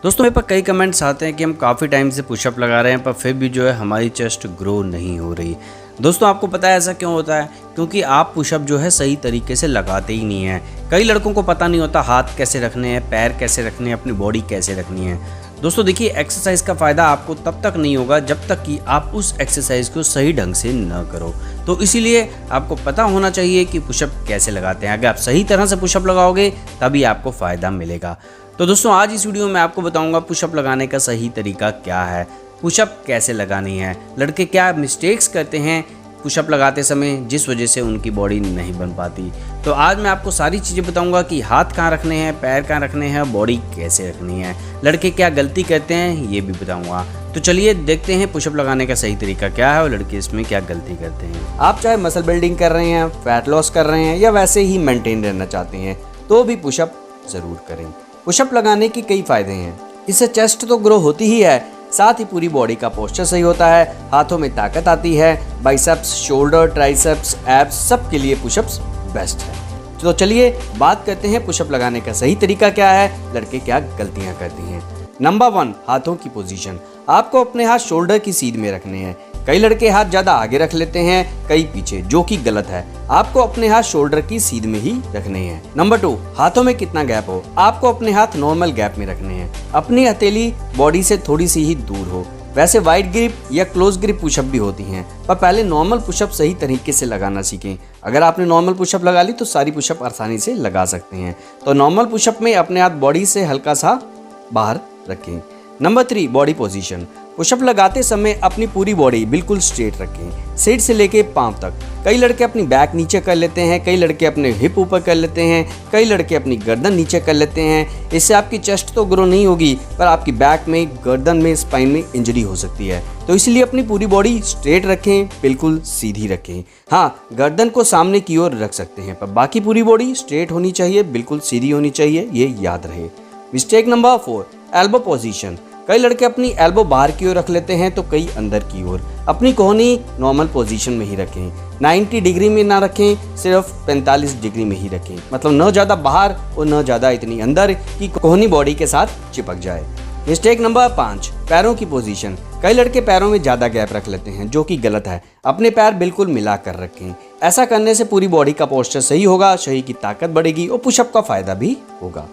दोस्तों मेरे पास कई कमेंट्स आते हैं कि हम काफ़ी टाइम से पुशअप लगा रहे हैं पर फिर भी जो है हमारी चेस्ट ग्रो नहीं हो रही। दोस्तों आपको पता है ऐसा क्यों होता है? क्योंकि आप पुशअप जो है सही तरीके से लगाते ही नहीं हैं। कई लड़कों को पता नहीं होता हाथ कैसे रखने हैं, पैर कैसे रखने हैं, अपनी बॉडी कैसे रखनी है। दोस्तों देखिए, एक्सरसाइज का फ़ायदा आपको तब तक नहीं होगा जब तक कि आप उस एक्सरसाइज को सही ढंग से न करो। तो इसीलिए आपको पता होना चाहिए कि पुशअप कैसे लगाते हैं। अगर आप सही तरह से पुशअप लगाओगे तभी आपको फ़ायदा मिलेगा। तो दोस्तों आज इस वीडियो में आपको बताऊंगा पुशअप लगाने का सही तरीका क्या है, पुशअप कैसे लगानी है, लड़के क्या मिस्टेक्स करते हैं पुशअप लगाते समय जिस वजह से उनकी बॉडी नहीं बन पाती। तो आज मैं आपको सारी चीज़ें बताऊंगा कि हाथ कहाँ रखने हैं, पैर कहाँ रखने हैं, बॉडी कैसे रखनी है, लड़के क्या गलती करते हैं ये भी बताऊंगा। तो चलिए देखते हैं पुशअप लगाने का सही तरीका क्या है और लड़के इसमें क्या गलती करते हैं। आप चाहे मसल बिल्डिंग कर रहे हैं, फैट लॉस कर रहे हैं या वैसे ही मेंटेन रहना चाहते हैं तो भी पुशअप ज़रूर करें। पुशअप लगाने के कई फायदे हैं। इससे चेस्ट तो ग्रो होती ही है, साथ ही पूरी बॉडी का पोस्चर सही होता है, हाथों में ताकत आती है, बाइसेप्स, शोल्डर, ट्राइसेप्स, एब्स सब के लिए पुशअप्स बेस्ट है। तो चलिए बात करते हैं पुशअप लगाने का सही तरीका क्या है, लड़के क्या गलतियां करती हैं। नंबर 1, हाथों की पोजीशन। आपको अपने हाथ शोल्डर की सीध में रखने हैं। कई लड़के हाथ ज़्यादा आगे रख लेते हैं, कई पीछे, जो कि गलत है। आपको अपने हाथ शोल्डर की सीध में ही रखने हैं। नंबर 2, हाथों में कितना गैप हो। आपको अपने हाथ नॉर्मल गैप में रखने हैं। अपनी हथेली बॉडी से थोड़ी सी ही दूर हो। वैसे वाइड ग्रिप या क्लोज ग्रिप पुशअप भी होती हैं, पर पहले नॉर्मल पुशअप सही तरीके से लगाना सीखें। अगर आपने नॉर्मल पुशअप लगा ली तो सारी पुशअप आसानी से लगा सकते हैं। तो नॉर्मल पुशअप में अपने हाथ बॉडी से हल्का सा बाहर रखें। Number 3, body position. पुशअप लगाते समय अपनी पूरी बॉडी बिल्कुल स्ट्रेट रखें, सिर से लेके पांव तक। कई लड़के अपनी बैक नीचे कर लेते हैं, कई लड़के अपने हिप ऊपर कर लेते हैं, कई लड़के अपनी गर्दन नीचे कर लेते हैं। इससे आपकी चेस्ट तो ग्रो नहीं होगी पर आपकी बैक में, गर्दन में, स्पाइन में इंजरी हो सकती है। तो इसलिए अपनी पूरी बॉडी स्ट्रेट रखें, बिल्कुल सीधी रखें। हाँ, गर्दन को सामने की ओर रख सकते हैं पर बाकी पूरी बॉडी स्ट्रेट होनी चाहिए, बिल्कुल सीधी होनी चाहिए, ये याद रहे। Mistake number 4, elbow position. कई लड़के अपनी एल्बो बाहर की ओर रख लेते हैं तो कई अंदर की ओर। अपनी कोहनी नॉर्मल पोजीशन में ही रखें, 90 डिग्री में ना रखें, सिर्फ 45 डिग्री में ही रखें। मतलब न ज़्यादा बाहर और न ज़्यादा इतनी अंदर कि कोहनी बॉडी के साथ चिपक जाए। मिस्टेक नंबर 5, पैरों की पोजीशन। कई लड़के पैरों में ज़्यादा गैप रख लेते हैं जो कि गलत है। अपने पैर बिल्कुल मिला कर रखें। ऐसा करने से पूरी बॉडी का पोस्चर सही होगा, शरीर की ताकत बढ़ेगी और पुशअप का फायदा भी होगा।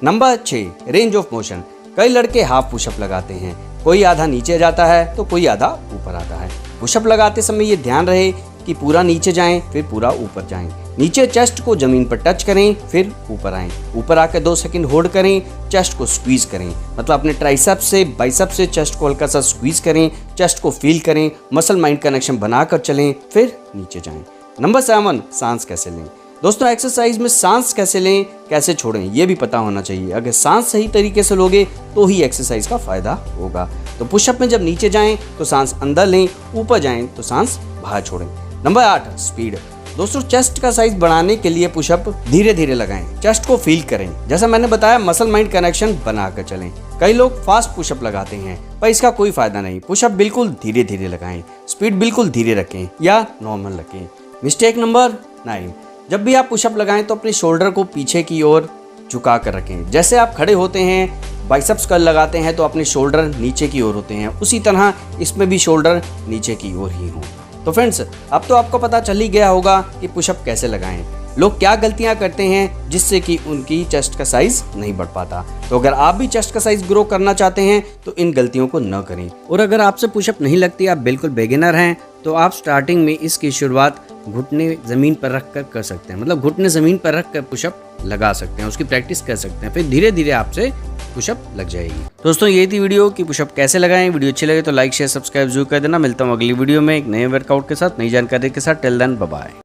Number 6, range of motion. कई लड़के हाफ पुशअप लगाते हैं, कोई आधा नीचे जाता है तो कोई आधा ऊपर आता है। पुशअप लगाते समय ये ध्यान रहे कि पूरा नीचे जाएं फिर पूरा ऊपर जाएं। नीचे चेस्ट को जमीन पर टच करें फिर ऊपर आएं। ऊपर आकर 2 सेकंड होल्ड करें, चेस्ट को स्क्वीज करें। मतलब अपने ट्राइसेप से, बाइसेप से चेस्ट को हल्का सा स्क्वीज करें, चेस्ट को फील करें, मसल माइंड कनेक्शन बनाकर चलें, फिर नीचे जाएं। नंबर 7, सांस कैसे लें। दोस्तों एक्सरसाइज में सांस कैसे लें, कैसे छोड़ें ये भी पता होना चाहिए। अगर सांस सही तरीके से लोगे तो ही एक्सरसाइज का फायदा होगा। तो पुशअप में जब नीचे जाएं तो सांस अंदर लें, ऊपर जाएं तो सांस बाहर छोड़ें। Number 8, speed. दोस्तों चेस्ट का साइज बढ़ाने के लिए पुशअप धीरे धीरे लगाएं, चेस्ट को फील करें। जैसा मैंने बताया, मसल माइंड कनेक्शन बनाकर चलें। कई लोग फास्ट पुशअप लगाते हैं पर इसका कोई फायदा नहीं। पुशअप बिल्कुल धीरे धीरे लगाएं, स्पीड बिल्कुल धीरे रखें या नॉर्मल रखें। मिस्टेक नंबर 9, जब भी आप पुशअप लगाएं तो अपने शोल्डर को पीछे की ओर झुका कर रखें। जैसे आप खड़े होते हैं, बाइसेप्स कर्ल लगाते हैं तो अपने शोल्डर नीचे की ओर होते हैं, उसी तरह इसमें भी शोल्डर नीचे की ओर ही हो। तो फ्रेंड्स अब तो आपको पता चल ही गया होगा कि पुशअप कैसे लगाएं, लोग क्या गलतियां करते हैं जिससे कि उनकी चेस्ट का साइज नहीं बढ़ पाता। तो अगर आप भी चेस्ट का साइज ग्रो करना चाहते हैं तो इन गलतियों को न करें। और अगर आपसे पुशअप नहीं लगती, आप बिल्कुल बिगिनर हैं, तो आप स्टार्टिंग में इसकी शुरुआत घुटने ज़मीन पर रख कर सकते हैं। मतलब घुटने ज़मीन पर रख कर पुशअप लगा सकते हैं, उसकी प्रैक्टिस कर सकते हैं, फिर धीरे धीरे आपसे पुशअप लग जाएगी। दोस्तों ये थी वीडियो कि पुशअप कैसे लगाएं। वीडियो अच्छी लगे तो लाइक शेयर सब्सक्राइब जरूर कर देना। मिलता हूँ अगली वीडियो में एक नए वर्कआउट के साथ, नई जानकारी के साथ। Till then bye bye.